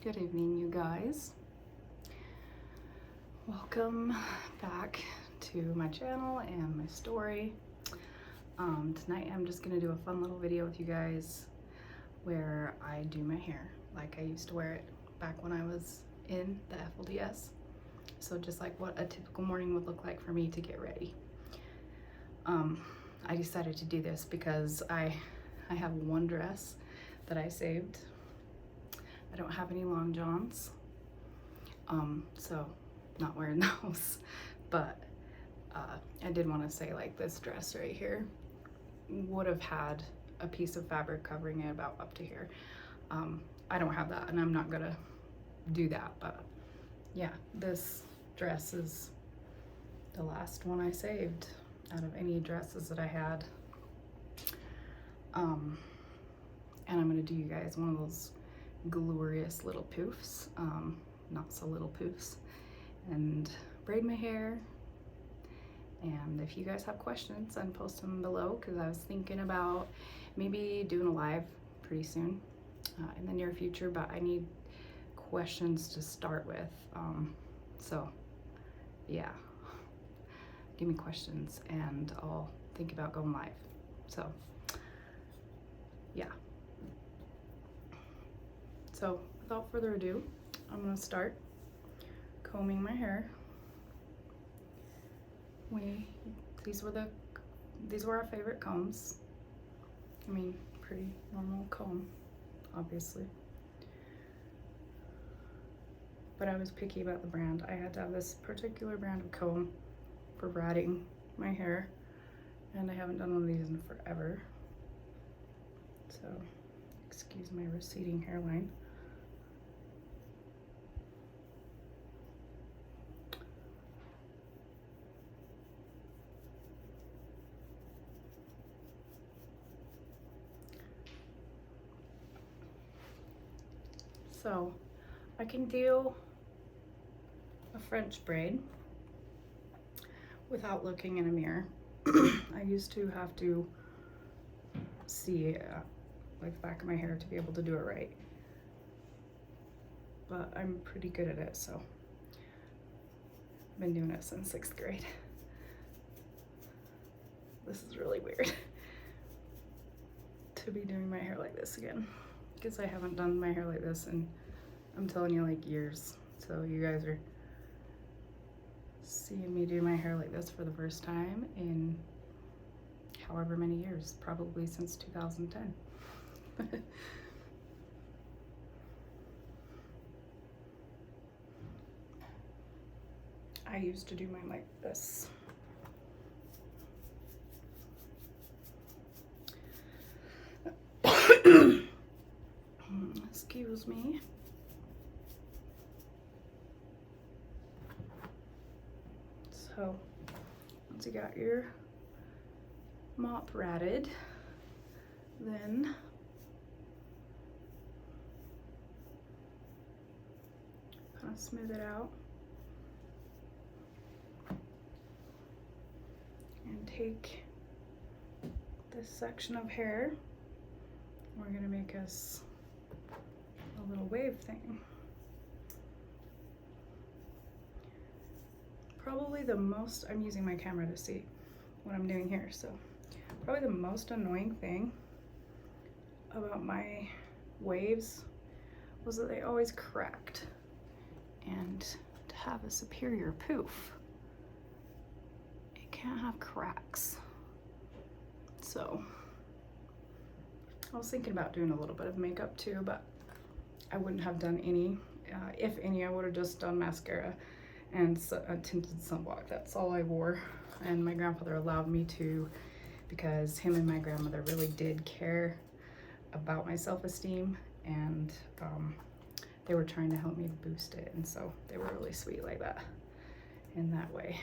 Good evening, you guys. Welcome back to my channel and my story. Tonight I'm just gonna do a fun little video with you guys where I do my hair like I used to wear it back when I was in the FLDS. So just like what a typical morning would look like for me to get ready. I decided to do this because I have one dress that I saved. I don't have any long johns, so not wearing those, but I did want to say, like, this dress right here would have had a piece of fabric covering it about up to here. I don't have that, and I'm not gonna do that, but yeah, this dress is the last one I saved out of any dresses that I had. And I'm gonna do you guys one of those glorious little poofs, not so little poofs, and braid my hair. And if you guys have questions, then post them below, because I was thinking about maybe doing a live pretty soon in the near future, but I need questions to start with. So yeah, give me questions and I'll think about going live. So yeah. So without further ado, I'm gonna start combing my hair. These were our favorite combs. I mean, pretty normal comb, obviously. But I was picky about the brand. I had to have this particular brand of comb for braiding my hair, and I haven't done one of these in forever. So, excuse my receding hairline. So I can do a French braid without looking in a mirror. I used to have to see like the back of my hair to be able to do it right, but I'm pretty good at it, so I've been doing it since 6th grade. This is really weird to be doing my hair like this again, because I haven't done my hair like this in, I'm telling you, like, years. So you guys are seeing me do my hair like this for the first time in however many years, probably since 2010. I used to do mine like this. Excuse me. So once you got your mop ratted, then kind of smooth it out and take this section of hair. We're gonna make us a little wave thing. Probably the most, I'm using my camera to see what I'm doing here, so probably the most annoying thing about my waves was that they always cracked. And to have a superior poof, it can't have cracks. So I was thinking about doing a little bit of makeup too, but I wouldn't have done any. If any, I would have just done mascara and a tinted sunblock. That's all I wore, and my grandfather allowed me to, because him and my grandmother really did care about my self-esteem, and they were trying to help me boost it, and so they were really sweet like that, in that way.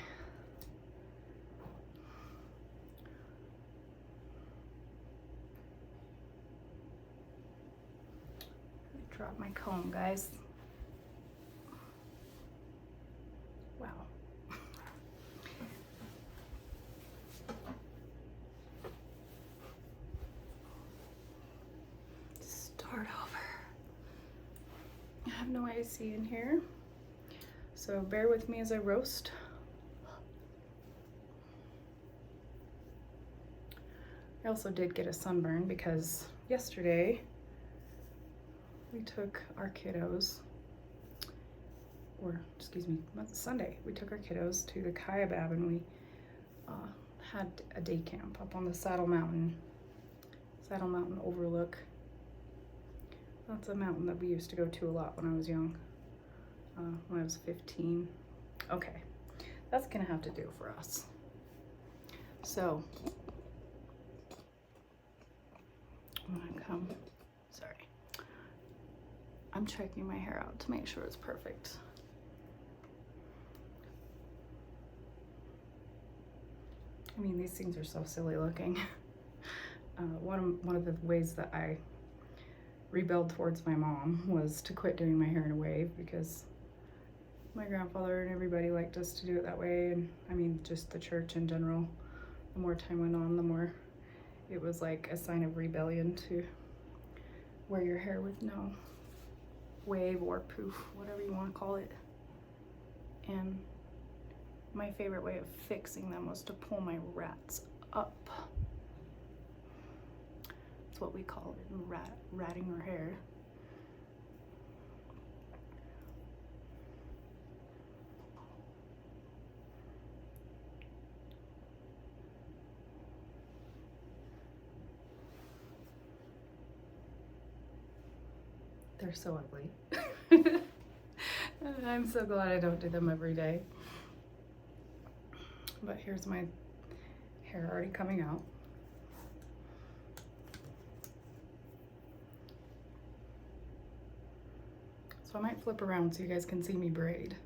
Drop my comb, guys. Wow. Start over. have no AC in here, so bear with me as I roast. I also did get a sunburn because yesterday we took our kiddos, or excuse me, not Sunday, we took our kiddos to the Kaibab, and we had a day camp up on the Saddle Mountain overlook. That's a mountain that we used to go to a lot when I was young, when I was 15. Okay, that's gonna have to do for us. So, I'm checking my hair out to make sure it's perfect. I mean, these things are so silly looking. One of the ways that I rebelled towards my mom was to quit doing my hair in a wave, because my grandfather and everybody liked us to do it that way, and I mean just the church in general. The more time went on, the more it was like a sign of rebellion to wear your hair with no wave or poof, whatever you want to call it. And my favorite way of fixing them was to pull my rats up. That's what we call it, ratting our hair. They're so ugly. I'm so glad I don't do them every day. But here's my hair already coming out. So I might flip around so you guys can see me braid.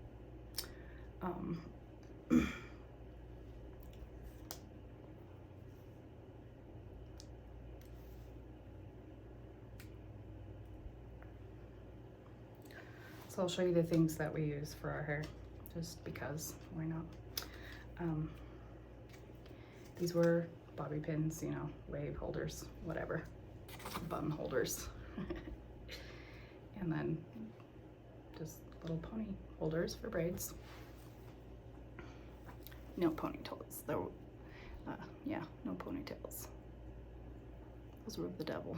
So I'll show you the things that we use for our hair, just because, why not? These were bobby pins, you know, wave holders, whatever, bun holders. And then just little pony holders for braids. No ponytails, though. Yeah, no ponytails. Those were of the devil.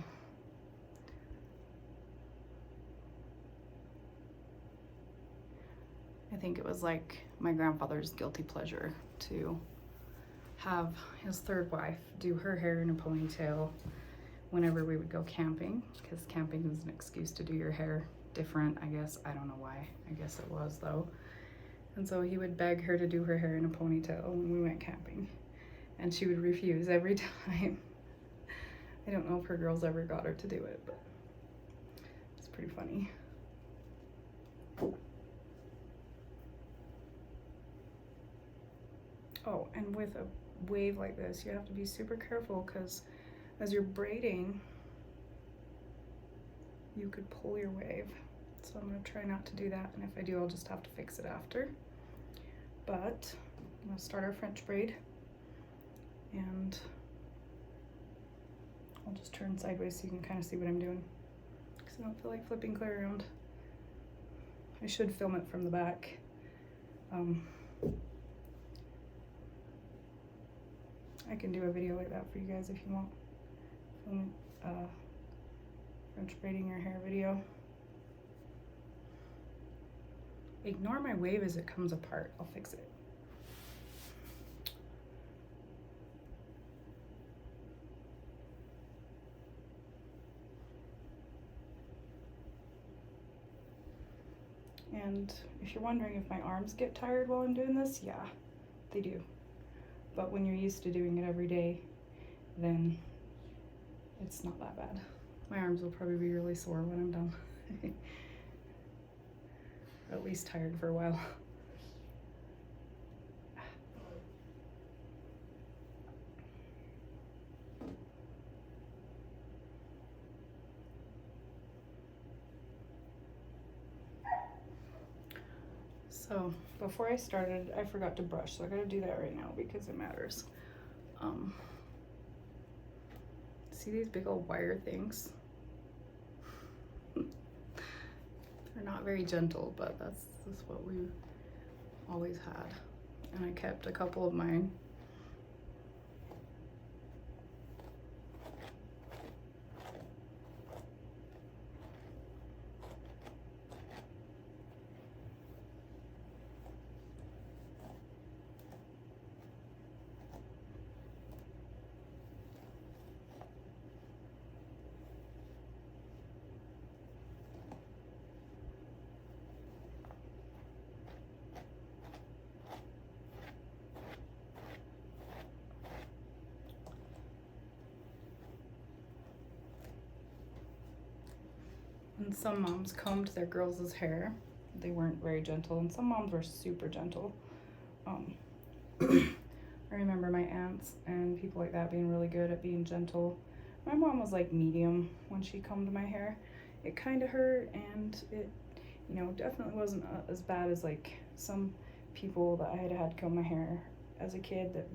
I think it was like my grandfather's guilty pleasure to have his third wife do her hair in a ponytail whenever we would go camping, because camping was an excuse to do your hair different, I guess. I don't know why. I guess it was, though. And so he would beg her to do her hair in a ponytail when we went camping, and she would refuse every time. I don't know if her girls ever got her to do it, but it's pretty funny. Oh, and with a wave like this, you have to be super careful, because as you're braiding, you could pull your wave. So I'm going to try not to do that, and if I do, I'll just have to fix it after. But I'm going to start our French braid, and I'll just turn sideways so you can kind of see what I'm doing, because I don't feel like flipping clear around. I should film it from the back. I can do a video like that for you guys if you want. Film French braiding your hair video. Ignore my wave as it comes apart. I'll fix it. And if you're wondering if my arms get tired while I'm doing this, yeah, they do. But when you're used to doing it every day, then it's not that bad. My arms will probably be really sore when I'm done. At least tired for a while. So before I started, I forgot to brush, so I gotta do that right now because it matters. See these big old wire things? They're are not very gentle, but that's what we always had. And I kept a couple of mine. And some moms combed their girls' hair. They weren't very gentle, and some moms were super gentle. I remember my aunts and people like that being really good at being gentle. My mom was like medium when she combed my hair. It kind of hurt, and it, you know, definitely wasn't as bad as like some people that I had comb my hair as a kid that,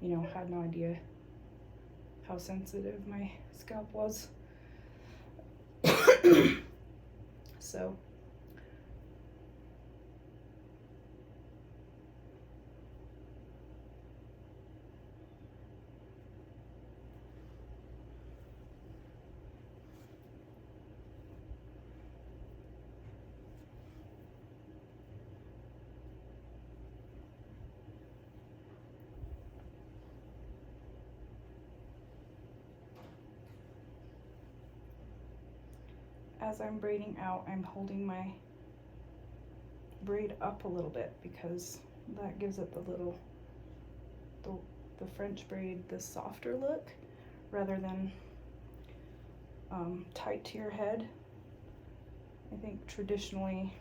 you know, had no idea how sensitive my scalp was. So as I'm braiding out, I'm holding my braid up a little bit because that gives it the French braid the softer look rather than tight to your head. I think traditionally,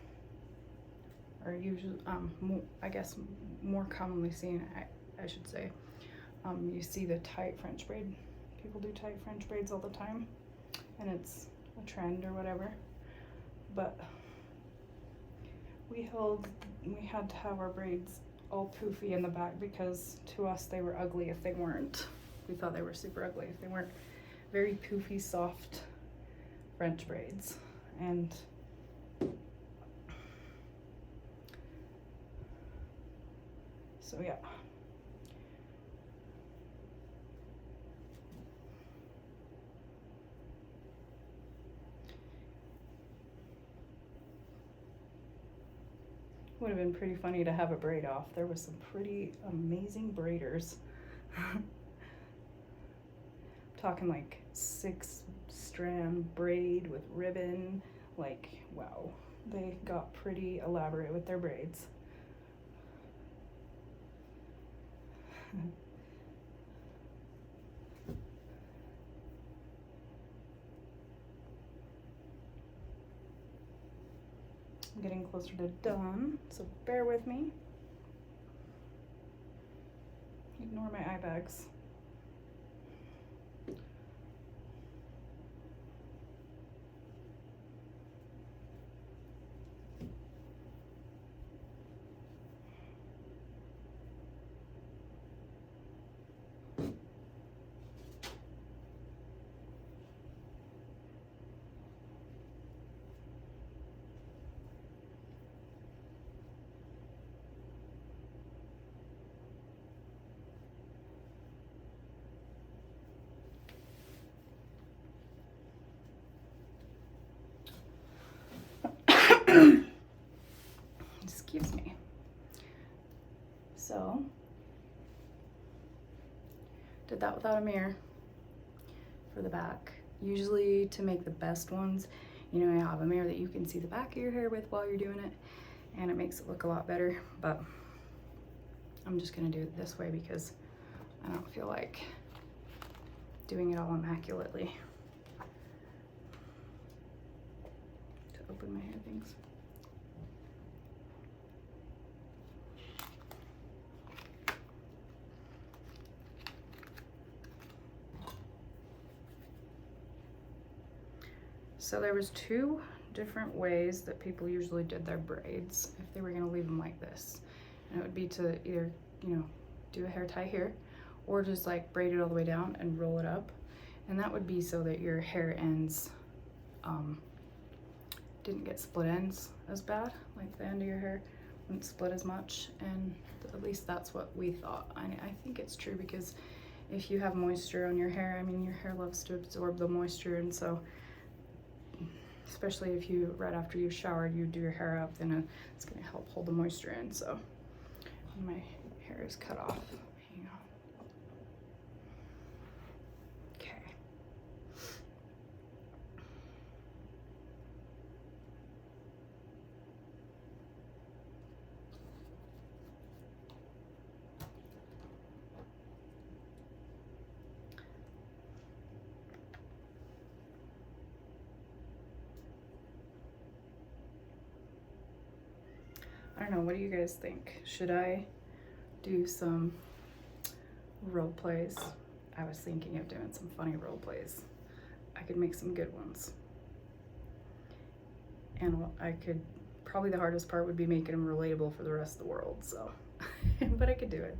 or usually, I guess more commonly seen, I should say, you see the tight French braid. People do tight French braids all the time, and it's a trend or whatever. But we had to have our braids all poofy in the back because to us they were ugly if they weren't. We thought they were super ugly if they weren't very poofy, soft French braids. And so yeah. Would have been pretty funny to have a braid off. There was some pretty amazing braiders. Talking like 6-strand braid with ribbon. Like, wow. They got pretty elaborate with their braids. I'm getting closer to done, so bear with me. Ignore my eye bags. Excuse me. So, did that without a mirror for the back. Usually to make the best ones, you know, you have a mirror that you can see the back of your hair with while you're doing it, and it makes it look a lot better, but I'm just gonna do it this way because I don't feel like doing it all immaculately. To open my hair things. So there was 2 different ways that people usually did their braids if they were gonna leave them like this. And it would be to either, you know, do a hair tie here or just like braid it all the way down and roll it up. And that would be so that your hair ends didn't get split ends as bad, like the end of your hair wouldn't split as much, and at least that's what we thought. I think it's true, because if you have moisture on your hair, I mean, your hair loves to absorb the moisture, and so especially if you, right after you showered, you do your hair up, then it's gonna help hold the moisture in. So my hair is cut off. Hang on. Okay. I don't know, what do you guys think? Should I do some role plays? I was thinking of doing some funny role plays. I could make some good ones. And I could, probably the hardest part would be making them relatable for the rest of the world, so. But I could do it.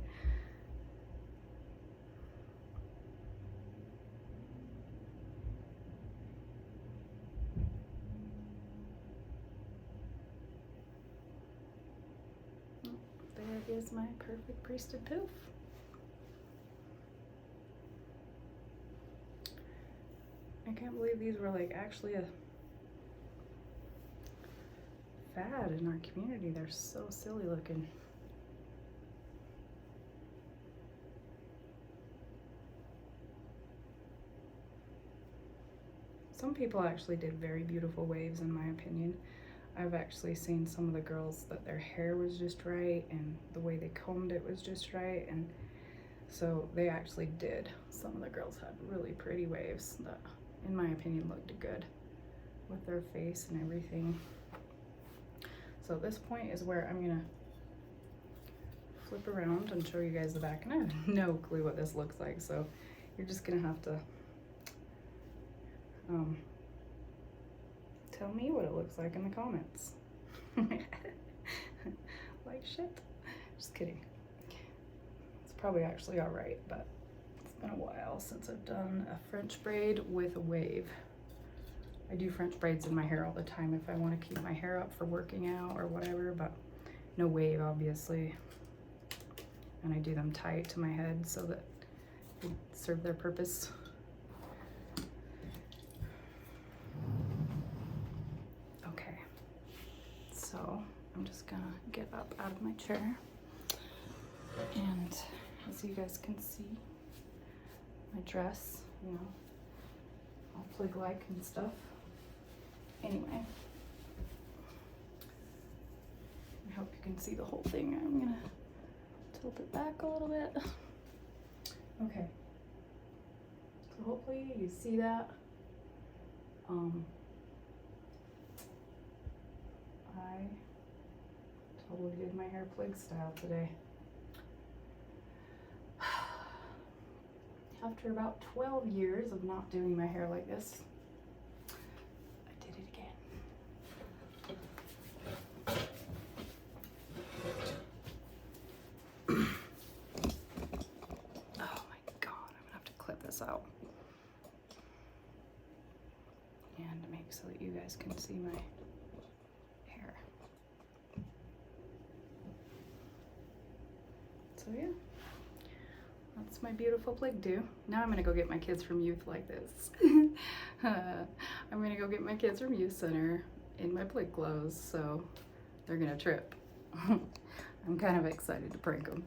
There is my perfect priesthood poof. I can't believe these were like actually a fad in our community. They're so silly looking. Some people actually did very beautiful waves, in my opinion. I've actually seen some of the girls that their hair was just right and the way they combed it was just right, and so they actually did. Some of the girls had really pretty waves that, in my opinion, looked good with their face and everything. So this point is where I'm gonna flip around and show you guys the back, and I have no clue what this looks like, so you're just gonna have to tell me what it looks like in the comments. Like shit. Just kidding. It's probably actually all right, but it's been a while since I've done a French braid with a wave. I do French braids in my hair all the time if I want to keep my hair up for working out or whatever, but no wave, obviously. And I do them tight to my head so that they serve their purpose. So I'm just gonna get up out of my chair, and as you guys can see, my dress, you know, all plig-like and stuff. Anyway, I hope you can see the whole thing. I'm gonna tilt it back a little bit. Okay, so hopefully you see that. I totally did my hair plig style today. After about 12 years of not doing my hair like this, I did it again. Oh my God, I'm gonna have to clip this out. And make so that you guys can see my hair. So yeah, that's my beautiful plig do. Now I'm gonna go get my kids from youth like this. I'm gonna go get my kids from youth center in my plig clothes, so they're gonna trip. I'm kind of excited to prank them.